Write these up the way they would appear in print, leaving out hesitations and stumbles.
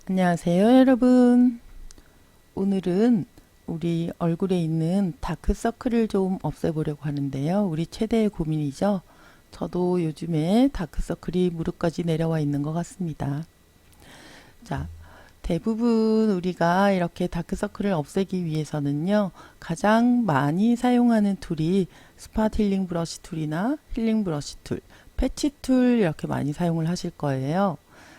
안녕하세요, 여러분. 오늘은 우리 얼굴에 있는 다크서클을 좀 없애보려고 하는데요. 우리 최대의 고민이죠. 저도 요즘에 다크서클이 무릎까지 내려와 있는 것 같습니다. 자, 대부분 우리가 이렇게 다크서클을 없애기 위해서는요, 가장 많이 사용하는 툴이 스팟 힐링 브러쉬 툴이나 힐링 브러쉬 툴, 패치 툴 이렇게 많이 사용을 하실 거예요.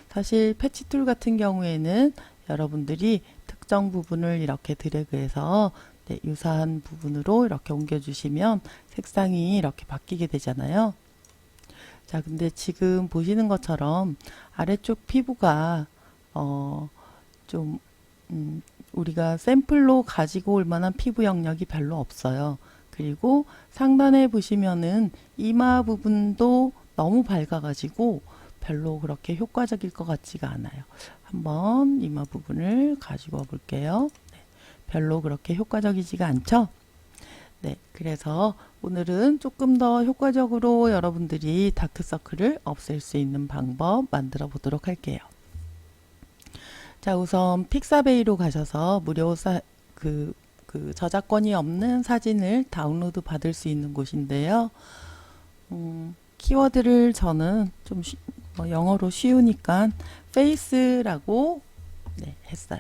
사실 패치 툴 같은 경우에는 여러분들이 특정 부분을 이렇게 드래그해서 네, 유사한 부분으로 이렇게 옮겨주시면 색상이 이렇게 바뀌게 되잖아요. 자, 근데 지금 보시는 것처럼 아래쪽 피부가 어, 좀 우리가 샘플로 가지고 올 만한 피부 영역이 별로 없어요. 그리고 상단에 보시면은 이마 부분도 너무 밝아가지고 별로 그렇게 효과적일 것 같지가 않아요. 한번 이마 부분을 가지고 와 볼게요. 네, 별로 그렇게 효과적이지가 않죠? 네, 그래서 오늘은 조금 더 효과적으로 여러분들이 다크서클을 없앨 수 있는 방법 만들어 보도록 할게요. 자, 우선 픽사베이로 가셔서 무료 저작권이 없는 사진을 다운로드 받을 수 있는 곳인데요. 키워드를 저는 좀 영어로 쉬우니까 face라고 네, 했어요.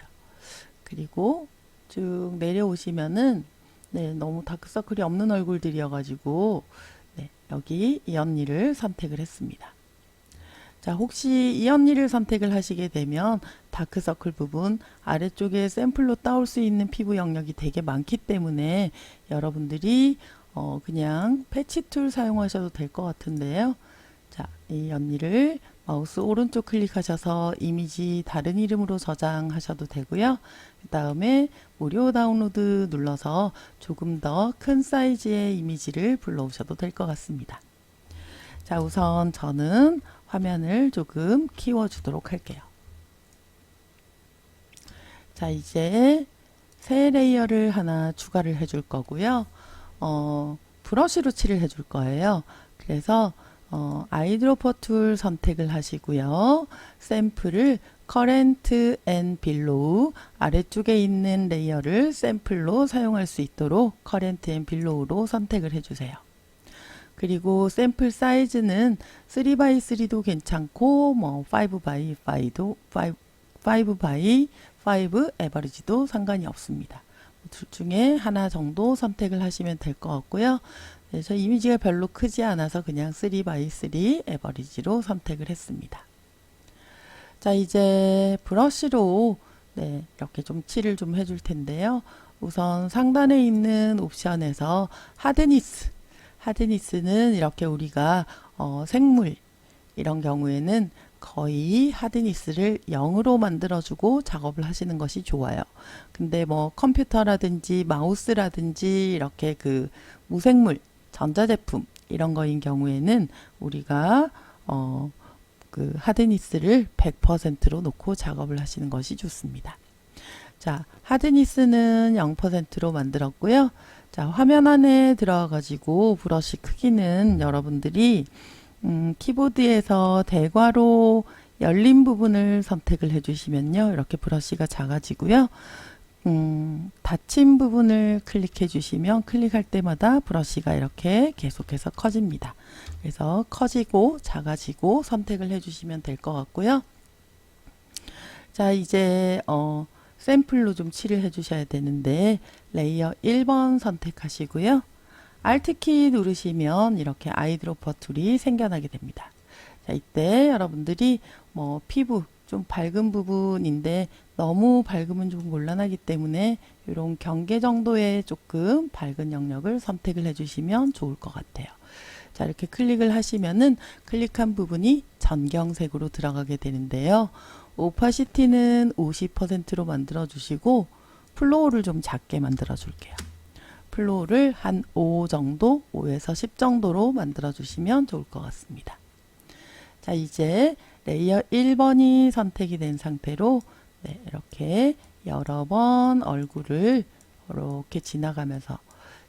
그리고 쭉 내려오시면은 네, 너무 다크서클이 없는 얼굴들이어가지고 네, 여기 이 언니를 선택을 했습니다. 자, 혹시 이 언니를 선택을 하시게 되면 다크서클 부분 아래쪽에 샘플로 따올 수 있는 피부 영역이 되게 많기 때문에 여러분들이 그냥 패치 툴 사용하셔도 될 것 같은데요. 자, 이 언니를 마우스 오른쪽 클릭하셔서 이미지 다른 이름으로 저장하셔도 되고요. 그 다음에 무료 다운로드 눌러서 조금 더 큰 사이즈의 이미지를 불러오셔도 될 것 같습니다. 자, 우선 저는 화면을 조금 키워주도록 할게요. 자, 이제 새 레이어를 하나 추가를 해줄 거고요. 브러쉬로 칠을 해줄 거예요. 그래서 아이드로퍼 툴 선택을 하시고요. 샘플을 커렌트 앤 빌로우 아래쪽에 있는 레이어를 샘플로 사용할 수 있도록 커렌트 앤 빌로우로 선택을 해주세요. 그리고 샘플 사이즈는 3x3도 괜찮고 뭐 5x5도 5x5 에버리지도 상관이 없습니다. 둘 중에 하나 정도 선택을 하시면 될 것 같고요. 네, 저 이미지가 별로 크지 않아서 그냥 3x3 에버리지로 선택을 했습니다. 자, 이제 브러쉬로 네, 이렇게 좀 칠을 좀 해줄 텐데요. 우선 상단에 있는 옵션에서 하드니스는 이렇게 우리가 생물 이런 경우에는 거의 하드니스를 0으로 만들어주고 작업을 하시는 것이 좋아요. 근데 뭐 컴퓨터라든지 마우스라든지 이렇게 그 무생물, 전자제품 이런 거인 경우에는 우리가 그 하드니스를 100%로 놓고 작업을 하시는 것이 좋습니다. 자, 하드니스는 0%로 만들었고요. 자, 화면 안에 들어가 가지고 브러쉬 크기는 여러분들이 키보드에서 대괄호 열린 부분을 선택을 해주시면요. 이렇게 브러쉬가 작아지고요. 닫힌 부분을 클릭해 주시면 클릭할 때마다 브러쉬가 이렇게 계속해서 커집니다. 그래서 커지고 작아지고 선택을 해주시면 될 것 같고요. 자, 이제 샘플로 좀 칠을 해주셔야 되는데 레이어 1번 선택하시고요. Alt키 누르시면 이렇게 아이드로퍼 툴이 생겨나게 됩니다. 자, 이때 여러분들이 뭐 피부 좀 밝은 부분인데 너무 밝으면 좀 곤란하기 때문에 이런 경계 정도의 조금 밝은 영역을 선택을 해주시면 좋을 것 같아요. 자, 이렇게 클릭을 하시면은 클릭한 부분이 전경색으로 들어가게 되는데요. 오파시티는 50%로 만들어 주시고 플로우를 좀 작게 만들어 줄게요. 플로우를 한 5 정도, 5에서 10 정도로 만들어 주시면 좋을 것 같습니다. 자, 이제 레이어 1번이 선택이 된 상태로 네, 이렇게 여러 번 얼굴을 이렇게 지나가면서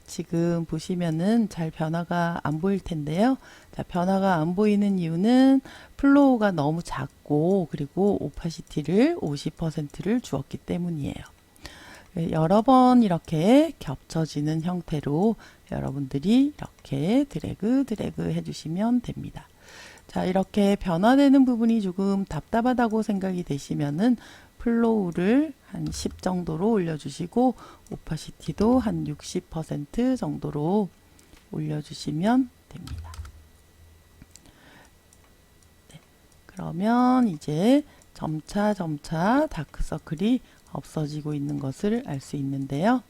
지금 보시면은 잘 변화가 안 보일 텐데요. 자, 변화가 안 보이는 이유는 플로우가 너무 작고 그리고 오파시티를 50%를 주었기 때문이에요. 여러 번 이렇게 겹쳐지는 형태로 여러분들이 이렇게 드래그 해주시면 됩니다. 자, 이렇게 변화되는 부분이 조금 답답하다고 생각이 되시면은 플로우를 한 10 정도로 올려주시고 오파시티도 한 60% 정도로 올려주시면 됩니다. 네, 그러면 이제 점차 다크서클이 없어지고 있는 것을 알 수 있는데요.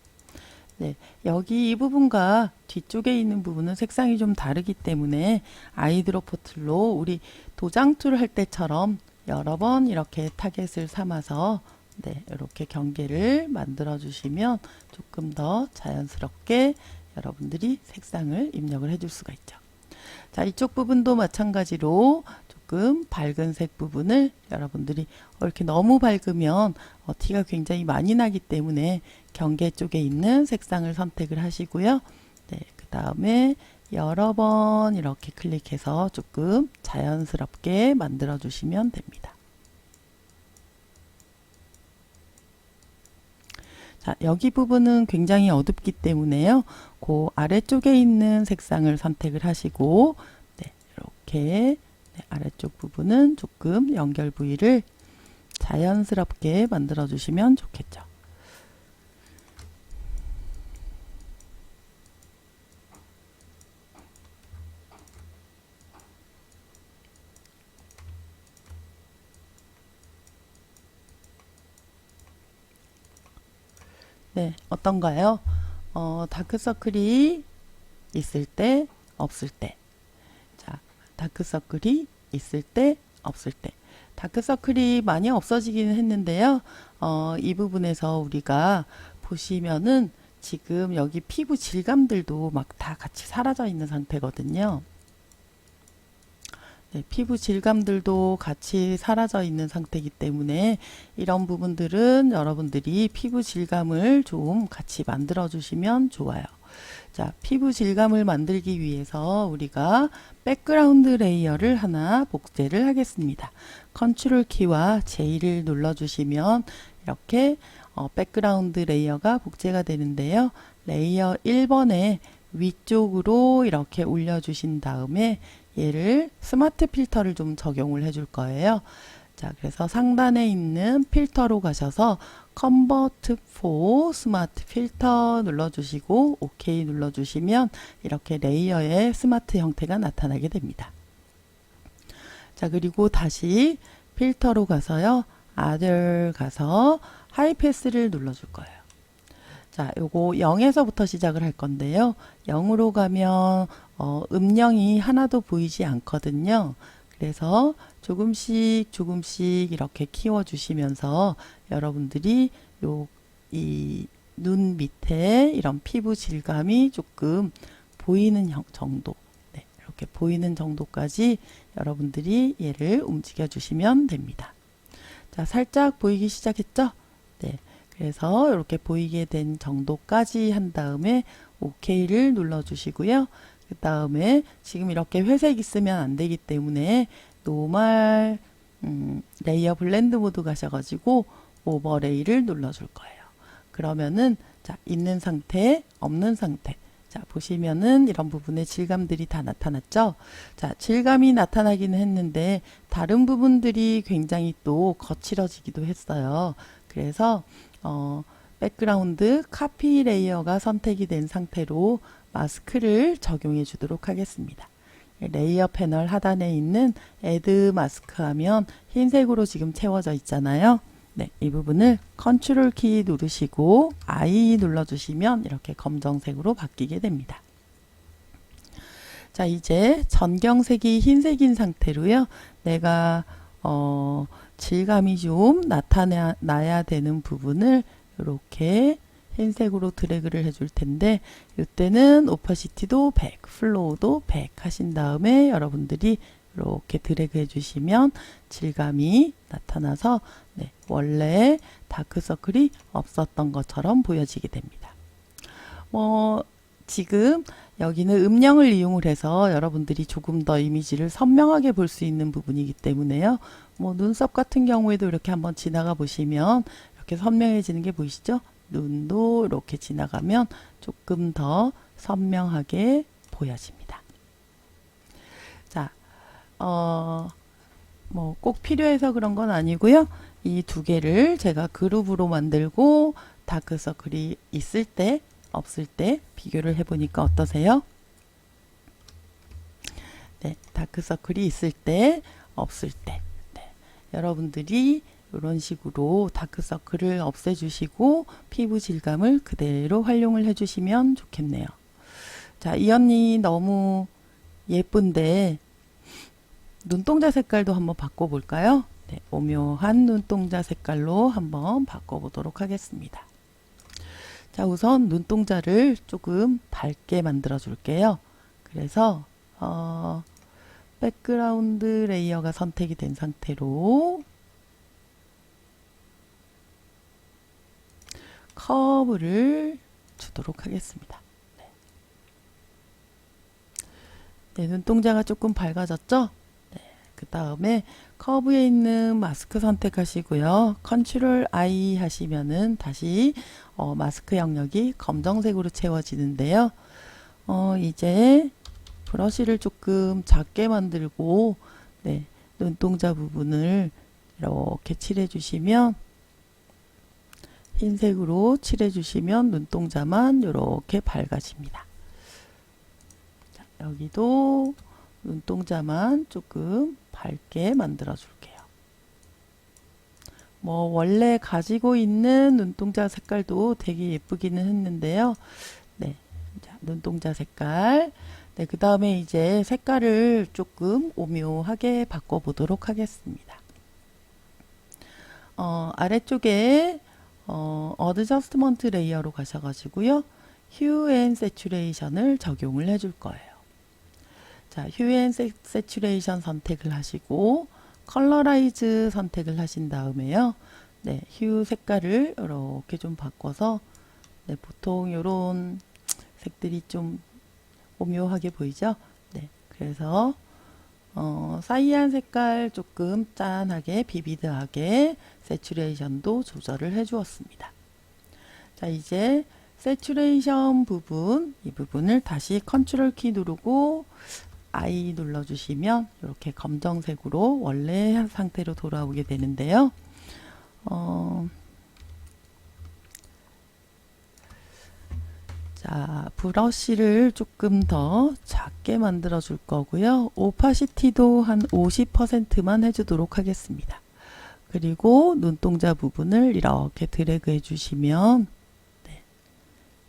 네, 여기 이 부분과 뒤쪽에 있는 부분은 색상이 좀 다르기 때문에 아이드로퍼틀로 우리 도장툴 할 때처럼 여러 번 이렇게 타겟을 삼아서 네, 이렇게 경계를 만들어 주시면 조금 더 자연스럽게 여러분들이 색상을 입력을 해줄 수가 있죠. 자, 이쪽 부분도 마찬가지로 조금 밝은 색 부분을 여러분들이 이렇게 너무 밝으면 티가 굉장히 많이 나기 때문에 경계 쪽에 있는 색상을 선택을 하시고요. 네, 그 다음에 여러 번 이렇게 클릭해서 조금 자연스럽게 만들어 주시면 됩니다. 자, 여기 부분은 굉장히 어둡기 때문에요. 그 아래쪽에 있는 색상을 선택을 하시고 네, 이렇게 네, 아래쪽 부분은 조금 연결 부위를 자연스럽게 만들어 주시면 좋겠죠. 네, 어떤가요? 다크서클이 있을 때, 없을 때. 자, 다크서클이 있을 때, 없을 때. 다크서클이 많이 없어지기는 했는데요. 이 부분에서 우리가 보시면은 지금 여기 피부 질감들도 막 다 같이 사라져 있는 상태거든요. 네, 피부 질감들도 같이 사라져 있는 상태이기 때문에 이런 부분들은 여러분들이 피부 질감을 좀 같이 만들어 주시면 좋아요. 자, 피부 질감을 만들기 위해서 우리가 백그라운드 레이어를 하나 복제를 하겠습니다. 컨트롤 키와 J를 눌러 주시면 이렇게 백그라운드 레이어가 복제가 되는데요. 레이어 1번에 위쪽으로 이렇게 올려 주신 다음에 얘를 스마트 필터를 좀 적용을 해줄 거예요. 자, 그래서 상단에 있는 필터로 가셔서 Convert for 스마트 필터 눌러주시고 OK 눌러주시면 이렇게 레이어의 스마트 형태가 나타나게 됩니다. 자, 그리고 다시 필터로 가서요. Other 가서 하이패스를 눌러줄 거예요. 자, 요거 0에서부터 시작을 할 건데요. 0으로 가면 음영이 하나도 보이지 않거든요. 그래서 조금씩 이렇게 키워 주시면서 여러분들이 이 눈 밑에 이런 피부 질감이 조금 보이는 정도, 네, 이렇게 보이는 정도까지 여러분들이 얘를 움직여 주시면 됩니다. 자, 살짝 보이기 시작했죠? 네. 그래서 이렇게 보이게 된 정도까지 한 다음에 OK를 눌러 주시고요. 그 다음에 지금 이렇게 회색 있으면 안 되기 때문에 노멀 레이어 블렌드 모드 가셔가지고 오버레이를 눌러줄 거예요. 그러면은 자, 있는 상태, 없는 상태. 자, 보시면은 이런 부분에 질감들이 다 나타났죠. 자, 질감이 나타나기는 했는데 다른 부분들이 굉장히 또 거칠어지기도 했어요. 그래서 백그라운드 카피 레이어가 선택이 된 상태로 마스크를 적용해 주도록 하겠습니다. 레이어 패널 하단에 있는 Add 마스크 하면 흰색으로 지금 채워져 있잖아요. 네, 이 부분을 컨트롤 키 누르시고 I 눌러주시면 이렇게 검정색으로 바뀌게 됩니다. 자, 이제 전경색이 흰색인 상태로요. 내가 질감이 좀 나타나야 되는 부분을 이렇게 흰색으로 드래그를 해줄 텐데 이때는 오파시티도 100, 플로우도 100 하신 다음에 여러분들이 이렇게 드래그 해주시면 질감이 나타나서 네, 원래 다크서클이 없었던 것처럼 보여지게 됩니다. 지금 여기는 음영을 이용을 해서 여러분들이 조금 더 이미지를 선명하게 볼 수 있는 부분이기 때문에요. 뭐 눈썹 같은 경우에도 이렇게 한번 지나가 보시면 이렇게 선명해지는 게 보이시죠? 눈도 이렇게 지나가면 조금 더 선명하게 보여집니다. 자, 뭐 꼭 필요해서 그런 건 아니고요. 이 두 개를 제가 그룹으로 만들고 다크서클이 있을 때 없을 때 비교를 해보니까 어떠세요? 네, 다크서클이 있을 때 없을 때 네, 여러분들이 이런 식으로 다크서클을 없애주시고 피부 질감을 그대로 활용을 해주시면 좋겠네요. 자, 이 언니 너무 예쁜데 눈동자 색깔도 한번 바꿔볼까요? 네, 오묘한 눈동자 색깔로 한번 바꿔보도록 하겠습니다. 자, 우선 눈동자를 조금 밝게 만들어 줄게요. 그래서 백그라운드 레이어가 선택이 된 상태로 커브를 주도록 하겠습니다. 네, 눈동자가 조금 밝아졌죠? 네, 그 다음에 커브에 있는 마스크 선택하시고요. 컨트롤 I 하시면은 다시 마스크 영역이 검정색으로 채워지는데요. 이제 브러쉬를 조금 작게 만들고 네, 눈동자 부분을 이렇게 칠해 주시면 흰색으로 칠해 주시면 눈동자만 이렇게 밝아집니다. 자, 여기도 눈동자만 조금 밝게 만들어 줄게요. 뭐 원래 가지고 있는 눈동자 색깔도 되게 예쁘기는 했는데요. 네, 자, 눈동자 색깔. 네, 그 다음에 이제 색깔을 조금 오묘하게 바꿔보도록 하겠습니다. 아래쪽에 어드저스트먼트 레이어로 가셔가지고요. 휴 앤 세츄레이션을 적용을 해줄 거예요. 자, 휴 앤 세츄레이션 선택을 하시고 컬러라이즈 선택을 하신 다음에요. 네, 휴 색깔을 이렇게 좀 바꿔서 네, 보통 이런 색들이 좀 오묘하게 보이죠? 네, 그래서 사이한 색깔 조금 짠하게 비비드하게 세츄레이션도 조절을 해 주었습니다. 자, 이제 세츄레이션 부분, 이 부분을 다시 컨트롤 키 누르고 I 눌러주시면 이렇게 검정색으로 원래 상태로 돌아오게 되는데요. 자, 브러쉬를 조금 더 작게 만들어 줄 거고요. 오파시티도 한 50%만 해주도록 하겠습니다. 그리고 눈동자 부분을 이렇게 드래그 해주시면 네.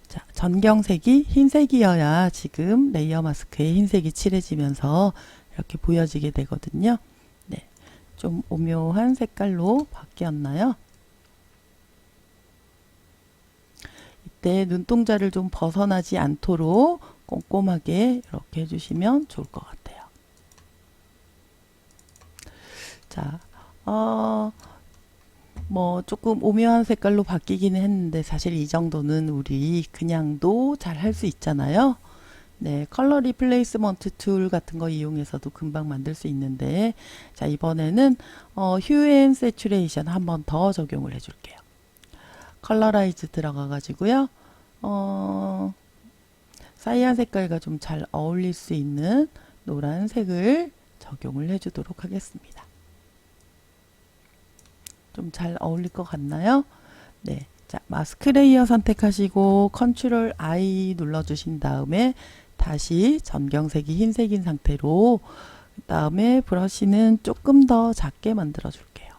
자, 전경색이 흰색이어야 지금 레이어 마스크에 흰색이 칠해지면서 이렇게 보여지게 되거든요. 네, 좀 오묘한 색깔로 바뀌었나요? 이때 눈동자를 좀 벗어나지 않도록 꼼꼼하게 이렇게 해주시면 좋을 것 같아요. 자, 뭐 조금 오묘한 색깔로 바뀌기는 했는데 사실 이 정도는 우리 그냥도 잘 할 수 있잖아요. 네, 컬러 리플레이스먼트 툴 같은 거 이용해서도 금방 만들 수 있는데 자, 이번에는 휴 앤 세츄레이션 한 번 더 적용을 해줄게요. 컬러라이즈 들어가 가지고요. 사이한 색깔과 좀 잘 어울릴 수 있는 노란색을 적용을 해주도록 하겠습니다. 좀 잘 어울릴 것 같나요? 네. 자, 마스크 레이어 선택하시고 컨트롤 I 눌러주신 다음에 다시 전경색이 흰색인 상태로 그 다음에 브러쉬는 조금 더 작게 만들어 줄게요.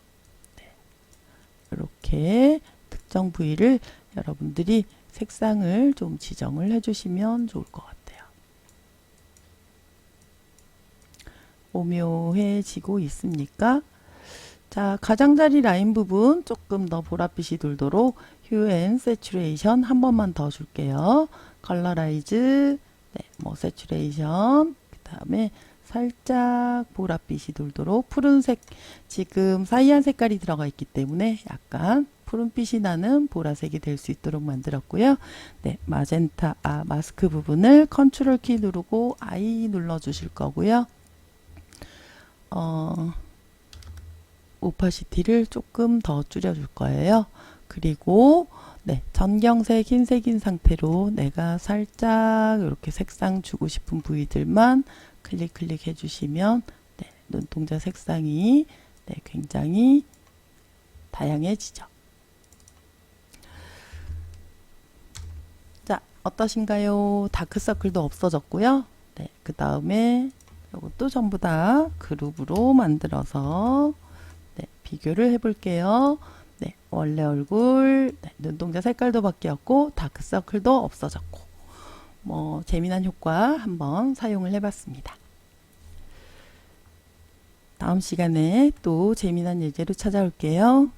네. 이렇게 특정 부위를 여러분들이 색상을 좀 지정을 해주시면 좋을 것 같아요. 오묘해지고 있습니까? 자, 가장자리 라인 부분 조금 더 보랏빛이 돌도록 휴 앤 세츄레이션 한 번만 더 줄게요. 컬러라이즈, 네, 뭐 세츄레이션, 그 다음에 살짝 보랏빛이 돌도록 푸른색, 지금 사이한 색깔이 들어가 있기 때문에 약간 푸른빛이 나는 보라색이 될 수 있도록 만들었고요. 네, 마스크 부분을 컨트롤 키 누르고 I 눌러 주실 거고요. 오파시티를 조금 더 줄여 줄 거예요. 그리고 네, 전경색 흰색인 상태로 내가 살짝 이렇게 색상 주고 싶은 부위들만 클릭 해주시면 네, 눈동자 색상이 네, 굉장히 다양해지죠. 자, 어떠신가요? 다크서클도 없어졌고요. 네, 그 다음에 이것도 전부 다 그룹으로 만들어서 네, 비교를 해볼게요. 네, 원래 얼굴, 네, 눈동자 색깔도 바뀌었고 다크서클도 없어졌고 뭐 재미난 효과 한번 사용을 해봤습니다. 다음 시간에 또 재미난 예제로 찾아올게요.